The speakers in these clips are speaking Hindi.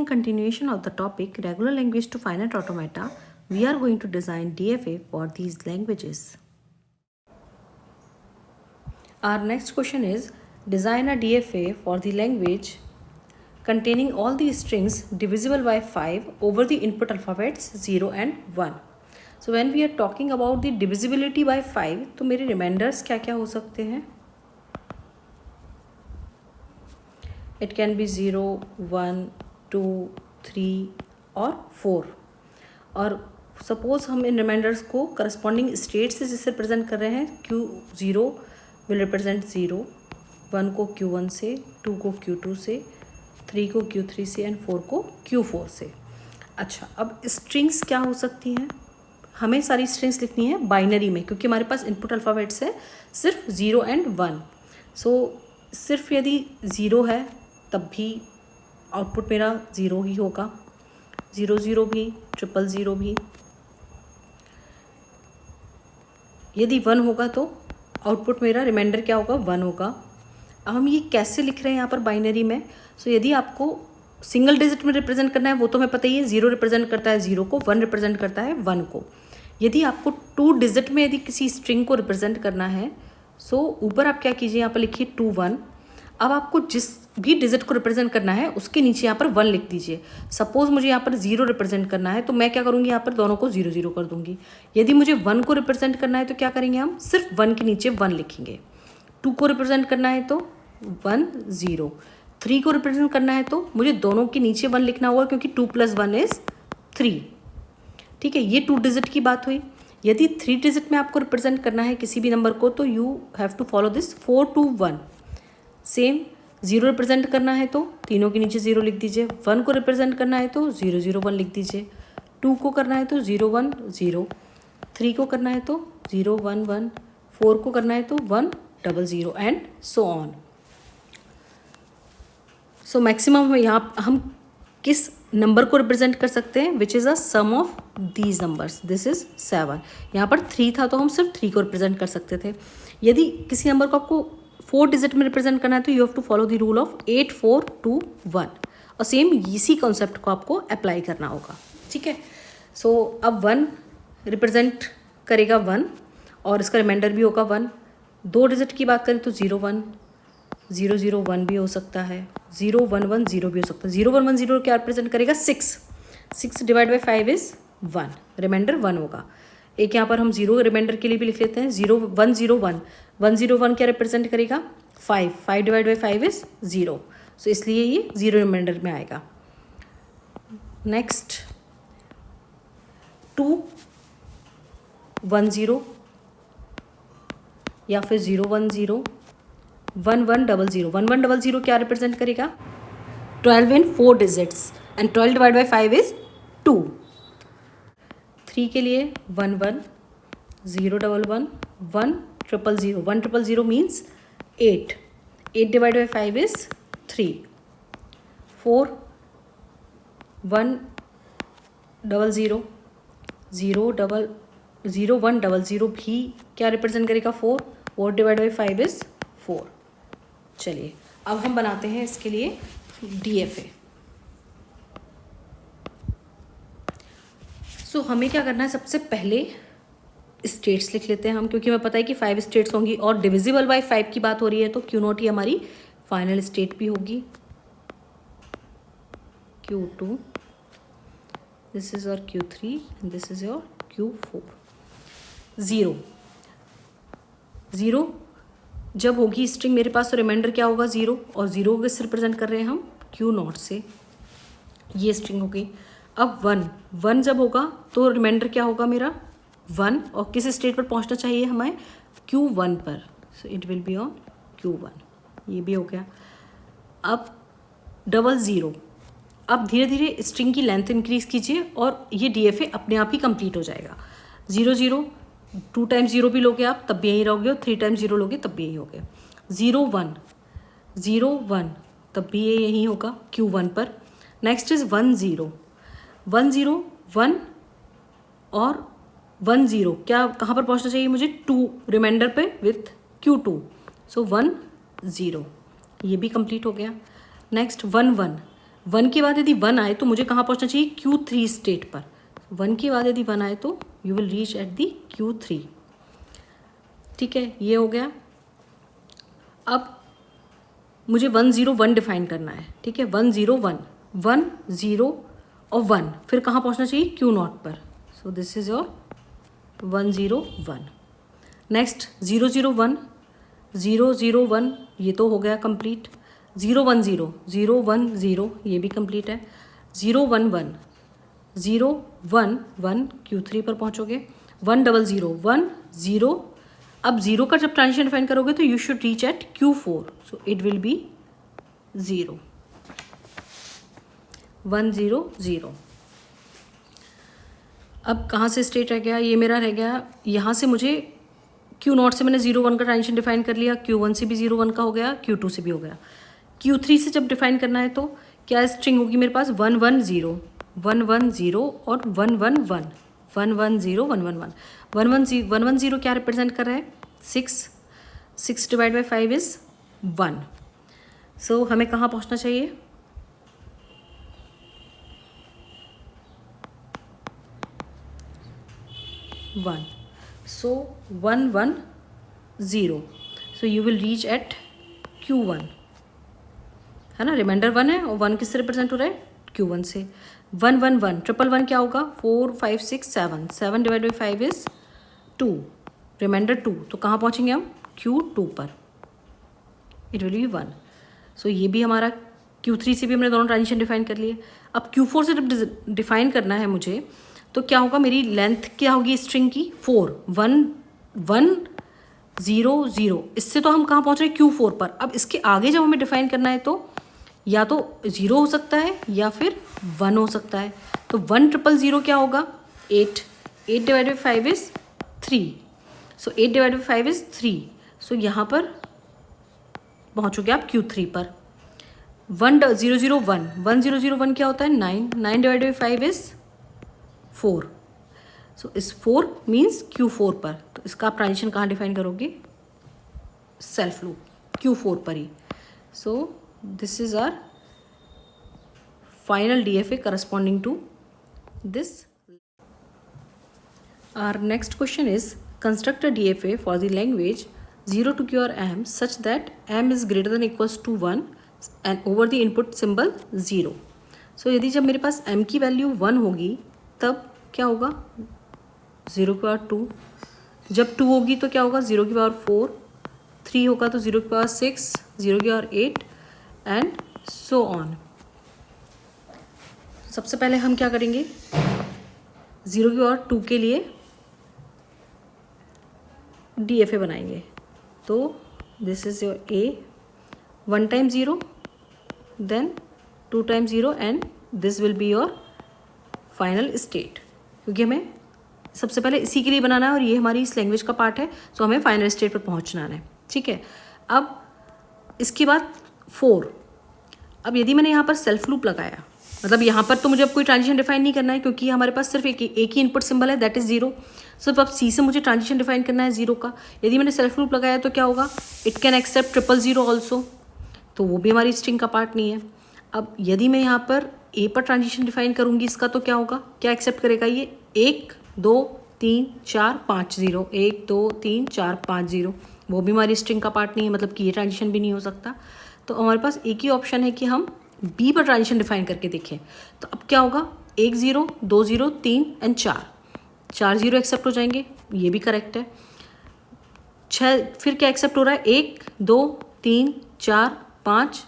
in continuation of the topic regular language to finite automata, we are going to design DFA for these languages. Our next question is design a DFA for the language containing all the strings divisible by 5 over the input alphabets 0 and 1. So when we are talking about the divisibility by 5, तो मेरे रिमाइंडर्स क्या क्या हो सकते हैं? It can be 0, 1, 2, 3 और 4. और सपोज हम इन रिमाइंडर्स को करस्पॉन्डिंग स्टेट से जिससे रिप्रेजेंट कर रहे हैं, Q0 विल रिप्रेजेंट 0, 1 को Q1 से, 2 को Q2 से, 3 को Q3 से एंड 4 को Q4 से. अच्छा, अब स्ट्रिंग्स क्या हो सकती हैं? हमें सारी स्ट्रिंग्स लिखनी है बाइनरी में, क्योंकि हमारे पास इनपुट अल्फ़ाबेट्स है सिर्फ 0 एंड 1. सो सिर्फ यदि 0 है तब भी आउटपुट मेरा 0 ही होगा, 0 0 भी, 0 0 भी. यदि 1 होगा तो आउटपुट मेरा रिमाइंडर क्या होगा? 1 होगा. अब हम ये कैसे लिख रहे हैं यहाँ पर बाइनरी में? सो यदि आपको सिंगल डिजिट में रिप्रेजेंट करना है वो तो हमें पता ही है, 0 रिप्रेजेंट करता है 0 को, 1 रिप्रेजेंट करता है 1 को. यदि आपको 2 डिजिट में यदि किसी स्ट्रिंग को रिप्रेजेंट करना है, सो ऊपर आप क्या कीजिए, यहाँ पर लिखिए 2 1. अब आपको जिस भी डिजिट को रिप्रेजेंट करना है उसके नीचे यहाँ पर 1 लिख दीजिए. सपोज मुझे यहाँ पर 0 रिप्रेजेंट करना है तो मैं क्या करूँगी, यहाँ पर दोनों को 0 0 कर दूँगी. यदि मुझे 1 को रिप्रेजेंट करना है तो क्या करेंगे, हम सिर्फ 1 के नीचे 1 लिखेंगे. 2 को रिप्रेजेंट करना है तो 1 0. 3 को रिप्रेजेंट करना है तो मुझे दोनों के नीचे 1 लिखना होगा, क्योंकि 2 + 1 इज़ 3. ठीक है, ये 2 डिजिट की बात हुई. यदि 3 डिजिट में आपको रिप्रेजेंट करना है किसी भी नंबर को तो you have to follow this 4 2 1. Same 0 represent करना है तो तीनों के नीचे 0 लिख दीजिए. 1 को रिप्रेजेंट करना है तो 0 0 1 लिख दीजिए. 2 को करना है तो 0 1 0. 3 को करना है तो 0 1 1. 4 को करना है तो 1 0 0 and so on. So maximum यहाँ हम किस नंबर को रिप्रेजेंट कर सकते हैं, which is a sum of these numbers. This is 7. यहाँ पर 3 था तो हम सिर्फ 3 को रिप्रेजेंट कर सकते थे. यदि किसी नंबर को आपको 4 डिजिट में रिप्रेजेंट करना है तो you have to follow the rule of 8 4 2 1. और सेम इसी कॉन्सेप्ट को आपको अप्लाई करना होगा. ठीक है, सो अब 1 रिप्रेजेंट करेगा 1 और इसका रिमाइंडर भी होगा 1. 2 डिजिट की बात करें तो 0 1 0 0 1 भी हो सकता है, 0 1 1 0 भी हो सकता है. 0 1 1 0 क्या रिप्रेजेंट करेगा? 6. 6 डिवाइड बाई 5 इज़ 1. रिमाइंडर 1 होगा. एक यहाँ पर हम 0 रिमाइंडर के लिए भी लिख लेते हैं. 0 1 0 1 1 0 1 क्या रिप्रेजेंट करेगा? 5. 5 डिवाइड बाई 5 इज़ 0. सो इसलिए ये 0 रिमाइंडर में आएगा. नेक्स्ट 2 1 0 या फिर 0 1 0 1 1 0 0. 1 1 0 0 क्या रिप्रेजेंट करेगा? 12 इन 4 digits and 12 divide by 5 is 2. 3 के लिए 1 1 0 1 1 1 0 0. 1 0 0 मीन्स 8. 8 divide by 5 is 3. 4 1 0 0 0 0 1 0 0 भी क्या रिप्रेजेंट करेगा? 4. 4 डिवाइड बाई 5 इज 4. चलिए अब हम बनाते हैं इसके लिए DFA. सो हमें क्या करना है, सबसे पहले स्टेट्स लिख लेते हैं हम, क्योंकि हमें पता है कि 5 स्टेट्स होंगी और डिविजिबल बाय 5 की बात हो रही है तो Q0 ही हमारी फाइनल स्टेट भी होगी. Q2, this is your Q3 and this is your Q4. 0 0 जब होगी स्ट्रिंग मेरे पास तो रिमाइंडर क्या होगा? 0. और 0 को किससे रिप्रेजेंट कर रहे हैं हम? Q0 से. ये स्ट्रिंग हो गई. अब 1 जब होगा तो रिमाइंडर क्या होगा मेरा? 1. और किस स्टेट पर पहुंचना चाहिए हमें? Q1 पर. So it will be on Q1. ये भी हो गया. अब 0 0. अब धीरे धीरे स्ट्रिंग की लेंथ इंक्रीज कीजिए और ये DFA अपने आप ही कंप्लीट हो जाएगा. 0 0 2 टाइम्स 0 भी लोगे आप तब भी यहीं रहोगे, और 3 टाइम्स 0 लोगे तब भी यहीं होगे. 0 1 0 1 तब भी ये यहीं होगा Q1 पर. नेक्स्ट इज 1 0 1 0 1 और 1 0 क्या कहाँ पर पहुँचना चाहिए मुझे? 2 रिमाइंडर पे विथ Q2. सो 1 0 ये भी कंप्लीट हो गया. नेक्स्ट 1 1 1 के बाद यदि 1 आए तो मुझे कहाँ पहुँचना चाहिए, Q3 स्टेट पर। 1 के बाद यदि 1 आए तो you will reach at the Q3। ठीक है, ये हो गया। अब मुझे 101 डिफाइन करना है। ठीक है, 101, 1 0 और 1, फिर कहाँ पहुँचना चाहिए, Q0 पर। सो दिस इज योर 101। नेक्स्ट 001, 001 ये तो हो गया कंप्लीट। 010, 010 ये भी कंप्लीट है। 011, 011 Q3 पर पहुँचोगे। 100, 10। अब 0 का जब ट्रांजिशन डिफाइन करोगे तो you should reach at Q4, so it will be 0, 100। अब कहाँ से स्टेट रह गया, ये मेरा रह गया यहाँ से। मुझे Q0 से मैंने 01 का ट्रांजिशन डिफाइन कर लिया, Q1 से भी 01 का हो गया, Q2 से भी हो गया। Q3 से जब डिफाइन करना है तो क्या स्ट्रिंग होगी मेरे पास, 110, 110 और 111, 110, 111। 110 क्या रिप्रेजेंट कर रहा है, 6 डिवाइड बाई 5 इज 1। सो हमें कहाँ पहुँचना चाहिए, 1। सो 110, so you will reach at Q1, है ना। रिमाइंडर 1 है और 1 किससे रिप्रेजेंट हो रहा है, Q1 से। 111, 111 क्या होगा, 4 5 6 7, 7 डिवाइड बाई 5 इज 2, रिमाइंडर 2, तो कहाँ पहुँचेंगे हम, Q2 पर, इट विल बी 1। सो ये भी हमारा Q3 से भी हमने दोनों ट्रांजिशन डिफाइन कर लिए। अब Q4 से जब डिफाइन करना है मुझे तो क्या होगा, मेरी लेंथ क्या होगी स्ट्रिंग की, 4, 1 1 0 0। इससे तो हम कहाँ पहुँच रहे हैं, Q4 पर। अब इसके आगे जब हमें डिफाइन करना है तो या तो 0 हो सकता है या फिर 1 हो सकता है। तो 100 क्या होगा, 8 divide by 5 is 3, so 8 divide by 5 is 3। सो यहाँ पर पहुँचोगे आप Q3 पर। 1001 क्या होता है, 9 डिवाइड बाई 5 इज 4, सो इस 4 मीन्स Q4 पर। तो इसका आप ट्रांजिशन कहाँ डिफाइन करोगे, सेल्फ लूप, Q4 पर ही। So this is our final DFA corresponding to this. Our next question is, construct a DFA for the language 0 to Q or M such that M is greater than equals to 1 and over the input symbol 0. So यदि जब मेरे पास M की वैल्यू 1 होगी तब क्या होगा, 0 की पावर 2, जब 2 होगी तो क्या होगा, 0 की पावर 4, 3 होगा तो 0 की पावर 6, 0 की पावर 8 एंड सो ऑन। सबसे पहले हम क्या करेंगे, 0 की पावर 2 के लिए DFA बनाएंगे। तो this is your A, 1 time 0 then 2 time 0 and this will be your final state, क्योंकि हमें सबसे पहले इसी के लिए बनाना है और ये हमारी इस लैंग्वेज का पार्ट है। सो हमें फाइनल स्टेट पर पहुंचना है। ठीक है, अब इसके बाद 4। अब यदि मैंने यहाँ पर सेल्फ लूप लगाया, मतलब यहाँ पर तो मुझे अब कोई ट्रांजिशन डिफाइन नहीं करना है क्योंकि हमारे पास सिर्फ एक ही इनपुट सिंबल है, दैट इज 0। सिर्फ अब C से मुझे ट्रांजिशन डिफाइन करना है 0 का। यदि मैंने सेल्फ लूप लगाया तो क्या होगा, इट कैन एक्सेप्ट 000 ऑल्सो, तो वो भी हमारी स्ट्रिंग का पार्ट नहीं है। अब यदि मैं यहाँ पर A पर ट्रांजिशन डिफाइन करूँगी इसका, तो क्या होगा, क्या एक्सेप्ट करेगा ये, 1 2 3 4 5 0, 1 2 3 4 5 0, वो भी हमारी स्ट्रिंग का पार्ट नहीं है, मतलब कि ये ट्रांजिशन भी नहीं हो सकता। तो हमारे पास एक ही ऑप्शन है कि हम B पर ट्रांजिशन डिफाइन करके देखें। तो अब क्या होगा, 1 0 2 0 3 एंड 4 0 एक्सेप्ट हो जाएंगे, ये भी करेक्ट है। 6 फिर क्या एक्सेप्ट हो रहा है, 1 2 3 4 5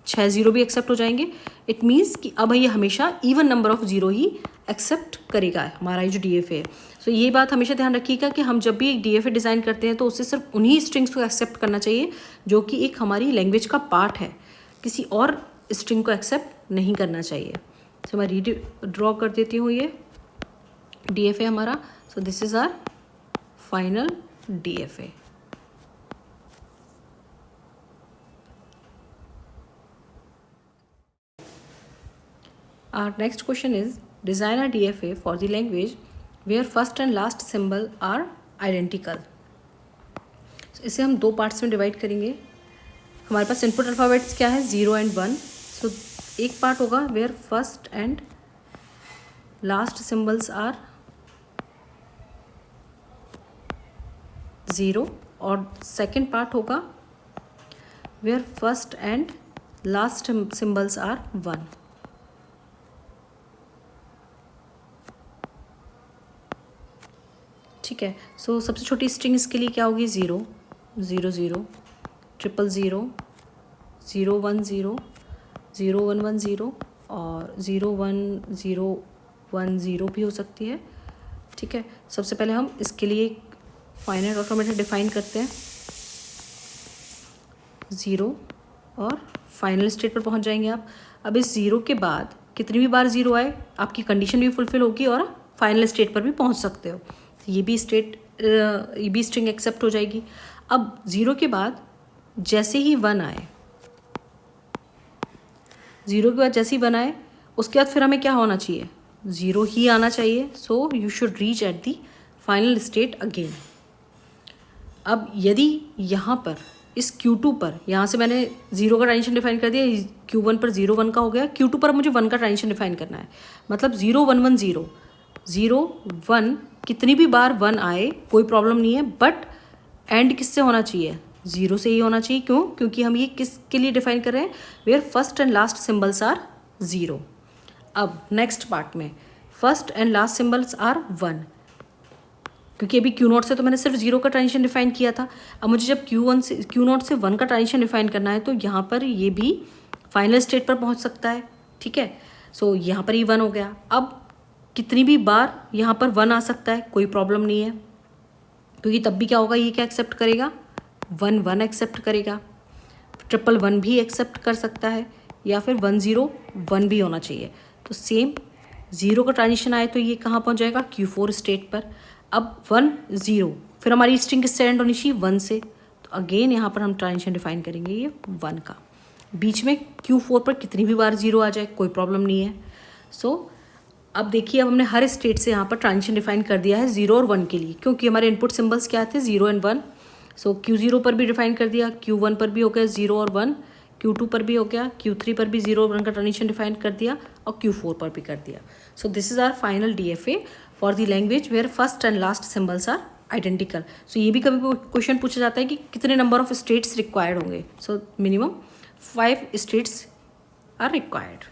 6 0 भी एक्सेप्ट हो जाएंगे। इट मीन्स कि अब ये हमेशा इवन नंबर ऑफ 0 ही एक्सेप्ट करेगा हमारा ये जो DFA है। सो ये बात हमेशा ध्यान रखिएगा कि हम जब भी एक DFA डिज़ाइन करते हैं तो उससे सिर्फ उन्हीं स्ट्रिंग्स को एक्सेप्ट करना चाहिए जो कि एक हमारी लैंग्वेज का पार्ट है, किसी और स्ट्रिंग को एक्सेप्ट नहीं करना चाहिए। सो मैं ड्रॉ कर देती हूँ ये DFA हमारा। So this is our final DFA। Our next question is, design a DFA for the language where first and last symbol are identical. So, इसे हम 2 पार्ट्स में डिवाइड करेंगे। हमारे पास इनपुट अल्फ़ाबेट्स क्या है, 0 एंड 1। सो एक पार्ट होगा where first and last symbols are 0 और सेकेंड पार्ट होगा where first and last symbols are 1। ठीक है। सो सबसे छोटी स्ट्रिंग इसके लिए क्या होगी? 0 0 0 0 0 0 1 0 0 1 1 0 और 0 1 0 1 0 भी हो सकती है। ठीक है। सबसे पहले हम इसके लिए फाइनाइट ऑटोमेटा डिफाइन करते हैं 0 और फाइनल स्टेट पर पहुंच जाएंगे आप। अब इस 0 के बाद कितनी भी बार 0 आए आपकी कंडीशन भी फुलफिल होगी और फाइनल स्टेट पर भी पहुंच सकते हो। तो ये भी स्ट्रिंग एक्सेप्ट हो जाएगी। अब 0 के बाद जैसे ही 1 आए, 0 के बाद जैसे ही 1 आए उसके बाद फिर हमें क्या होना चाहिए? 0 ही आना चाहिए। So you should reach at the final state again. अब यदि यहाँ पर इस Q2 पर, यहाँ से मैंने 0 का ट्रांजिशन डिफाइन कर दिया, Q1 पर 0 1 का हो गया, Q2 पर मुझे 1 का ट्रांजिशन डिफाइन करना है। मतलब 0 1 1 0 0 1 कितनी भी बार 1 आए कोई प्रॉब्लम नहीं है, बट एंड किससे होना चाहिए? 0 से ही होना चाहिए। क्यों? क्योंकि हम ये किसके लिए डिफाइन कर रहे हैं? Where first and last symbols are 0। अब नेक्स्ट पार्ट में first and last symbols are 1, क्योंकि अभी Q0 से तो मैंने सिर्फ 0 का ट्रांजिशन डिफाइन किया था। अब मुझे जब Q0 से 1 का ट्रांजिशन डिफाइन करना है तो यहाँ पर ये भी फाइनल स्टेट पर पहुँच सकता है। ठीक है। सो यहाँ पर ही 1 हो गया। अब कितनी भी बार यहाँ पर 1 आ सकता है, कोई प्रॉब्लम नहीं है, क्योंकि तब भी क्या होगा? ये क्या एक्सेप्ट करेगा? 1 1 एक्सेप्ट करेगा। 1 1 भी एक्सेप्ट कर सकता है, या फिर 1 0 1 भी होना चाहिए। तो सेम 0 का ट्रांजिशन आए तो ये कहाँ पहुँच जाएगा? Q4 स्टेट पर। अब 1 0 फिर हमारी स्ट्रिंग किससे एंड होनी चाहिए? 1 से। तो अगेन यहाँ पर हम ट्रांजिशन डिफाइन करेंगे ये 1 का। बीच में Q4 पर कितनी भी बार 0 आ जाए कोई प्रॉब्लम नहीं है। सो अब देखिए, अब हमने हर स्टेट से यहाँ पर ट्रांजिशन डिफाइन कर दिया है 0 और 1 के लिए, क्योंकि हमारे इनपुट सिंबल्स क्या थे? 0 एंड 1। सो Q0 पर भी डिफाइन कर दिया, Q1 पर भी हो गया 0 और 1, Q2 पर भी हो गया, Q3 पर भी 0 और 1 का ट्रांजिशन डिफाइन कर दिया, और Q4 पर भी कर दिया। So this is our final DFA for the language where first and last symbols are identical. So ये भी कभी क्वेश्चन पूछा जाता है कि कितने नंबर ऑफ स्टेट्स रिक्वायर्ड होंगे। So minimum 5 states are required.